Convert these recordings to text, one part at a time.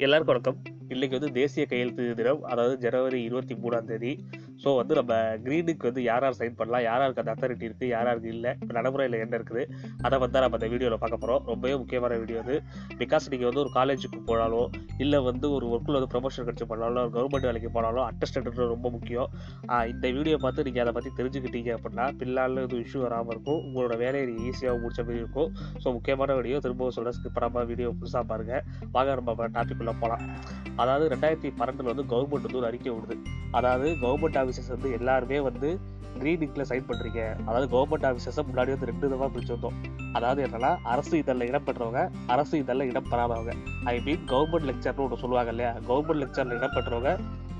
எல்லாருக்கும் வணக்கம். இன்னைக்கு தேசிய கையெழுத்து தினம். அதாவது ஜனவரி 23ஆம் தேதி. ஸோ நம்ம கிரீனுக்கு யார் யார் சைன் பண்ணலாம், யார் யாருக்கு அந்த அத்தாரிட்டி இருக்குது, யார் யாருக்கு இல்லை, இப்போ நடைமுறையில் என்ன இருக்குது, அதை தான் நம்ம அந்த வீடியோவில் பார்க்க போகிறோம். ரொம்பவே முக்கியமான வீடியோ அது. பிகாஸ் நீங்கள் ஒரு காலேஜுக்கு போனாலோ, இல்லை ஒரு ஒர்க்கில் ப்ரொமோஷன் கிடச்சி பண்ணாலோ, கவர்மெண்ட் வேலைக்கு போனாலோ அட்டஸ்டன்ட் ரொம்ப முக்கியம். இந்த வீடியோ பார்த்து நீங்கள் அதை பற்றி தெரிஞ்சுக்கிட்டீங்க அப்படின்னா பின்னால் இது இஷ்யூ வராமல் இருக்கும். உங்களோட வேலையை நீங்கள் ஈஸியாக முடிச்ச மாதிரி இருக்கும். ஸோ முக்கியமான வீடியோ திரும்பவும் சொல்ல ஸ்கிப் பண்ணாமல் வீடியோ புதுசாக பாருங்கள். வாங்க நம்ம டாபிக் உள்ள போகலாம். அதாவது 2012 கவர்மெண்ட் ஒரு அறிக்கை விடுது. அதாவது கவர்மெண்ட் ஆஃபீஸர்ஸ் எல்லாருமே கிரீன் இங்க்ல சைன் பண்றீங்க. அதாவது கவர்மெண்ட் ஆஃபீஸர்ஸ் முன்னாடி 2 விதமா பிரிச்சு வந்தோம். அதாவது என்னன்னா, அரசு இதழில் இடம் பெற்றவங்க, அரசு இதழில் இடம் பெறாதவங்க. ஐ மீன் கவர்மெண்ட் லெக்சர்னு ஒன்று சொல்லுவாங்க இல்லையா, கவர்மெண்ட் லெக்சர்ல இடம் பெற்றவங்க,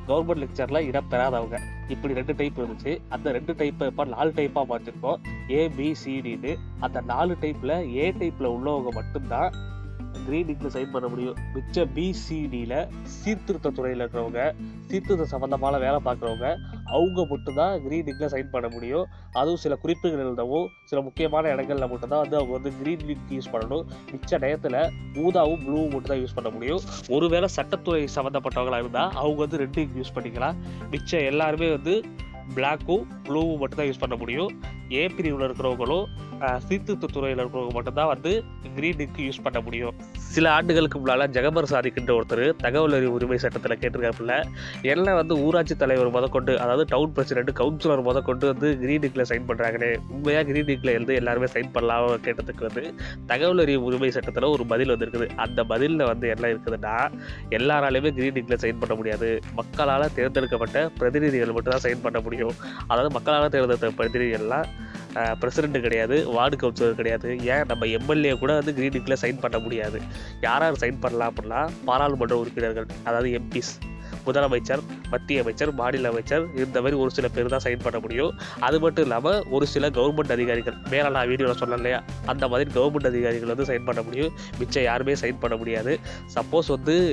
கவர்மெண்ட் லெக்சர்ல இடம் பெறாதவங்க. இப்படி 2 டைப் இருந்துச்சு. அந்த 2 டைப்பை இப்போ 4 டைப்பா மாற்றிருக்கோம். ABCDன்னு. அந்த 4 டைப்ல A டைப்ல உள்ளவங்க மட்டும்தான் கிரீன் இங்க்ல சைன் பண்ண முடியும். மிச்ச BCDல சீர்திருத்த துறையில் இருக்கிறவங்க, சீர்திருத்த சம்பந்தமான வேலை பார்க்குறவங்க, அவங்க மட்டும்தான் கிரீன் இங்க்ல சைன் பண்ண முடியும். அதுவும் சில குறிப்புகள் எழுதவும், சில முக்கியமான இடங்கள்ல மட்டும்தான் அவங்க கிரீன் இங்க் யூஸ் பண்ணணும். மிச்ச டயத்துல ஊதாவும் ப்ளூவும் மட்டும் தான் யூஸ் பண்ண முடியும். ஒருவேளை சட்டத்துறை சம்மந்தப்பட்டவங்களா இருந்தால் அவங்க 2 இங்க் யூஸ் பண்ணிக்கலாம். மிச்ச எல்லாருமே பிளாக்கும் ப்ளூவும் மட்டும் தான் யூஸ் பண்ண முடியும். ஏ பிரிவில் இருக்கிறவங்களும் சீர்திருத்த துறையில் இருக்கிறவங்க மட்டும்தான் கிரீன் இங்க் யூஸ் பண்ண முடியும். சில ஆண்டுகளுக்கு முன்னால ஜகபர் சாதிக்கின்ற ஒருத்தர் தகவல் அறிவு உரிமை சட்டத்தில் கேட்டிருக்காப்புல, எல்லாம் ஊராட்சி தலைவர் முதற்கொண்டு, அதாவது டவுன் பிரசிடென்ட், கவுன்சிலர் முதற்கொண்டு கிரீன் இங்க்ல சைன் பண்றாங்களே, உண்மையா கிரீன் இங்க்ல எல்லாருமே சைன் பண்ணலாம் கேட்டதுக்கு தகவல் அறிவு உரிமை சட்டத்தில் ஒரு பதில் வந்திருக்குது. அந்த பதிலில் என்ன இருக்குதுன்னா, எல்லாராலையுமே கிரீன் இங்க்ல சைன் பண்ண முடியாது. மக்களால் தேர்ந்தெடுக்கப்பட்ட பிரதிநிதிகள் மட்டும் தான் சைன் பண்ண முடியும். அதாவது மக்களால் தேர்ந்தெடுத்த பிரதிநிதிகள்லாம் பிரசிடென்ட் கிடையாது, வார்டு கவுன்சிலர் கிடையாது. ஏன் நம்ம MLA கூட கிரீன் இங்க்ல சைன் பண்ண முடியாது. யார் சைன் பண்ணலாம் அப்படின்னா, பாராளுமன்ற உறுப்பினர்கள், அதாவது MPs, முதலமைச்சர், மத்திய அமைச்சர், மாநில அமைச்சர், இந்த மாதிரி ஒரு சில பேர் தான் சைன் பண்ண முடியும். அது மட்டும் இல்லாமல் ஒரு சில கவர்மெண்ட் அதிகாரிகள், மேலே நான் வீடியோவில் சொன்னேன் இல்லையா, அந்த மாதிரி கவர்மெண்ட் அதிகாரிகள் சைன் பண்ண முடியும். மிச்சம் யாருமே சைன் பண்ண முடியாது. சப்போஸ்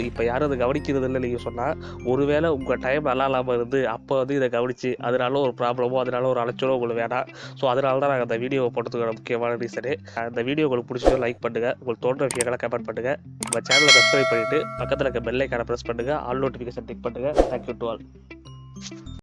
இப்போ யாரும் அதை கவனிக்கிறது இல்லை நீங்கள் சொன்னால், ஒருவேளை உங்கள் டைம் நல்லா இல்லாமல் இருந்து அப்போ இதை கவனித்து அதனால ஒரு ப்ராப்ளமோ, அதனால ஒரு அலைச்சலோ உங்களுக்கு வேணாம். ஸோ அதனால தான் நாங்கள் அந்த வீடியோவை போட்டதுக்கான முக்கியமான ரீசனு. அந்த வீடியோ உங்களுக்கு பிடிச்சதோ லைக் பண்ணுங்கள், உங்களுக்கு தோன்ற விஷயங்களை கமெண்ட் பண்ணுங்கள், நம்ம சேனலை சப்ஸ்கிரைப் பண்ணிவிட்டு பக்கத்தில் இருக்க பெல் ஐக்கானை ப்ரெஸ் பண்ணுங்கள், ஆல் நோட்டிஃபிகேஷன் டிக் பண்ணுங்கள். Thank you to all.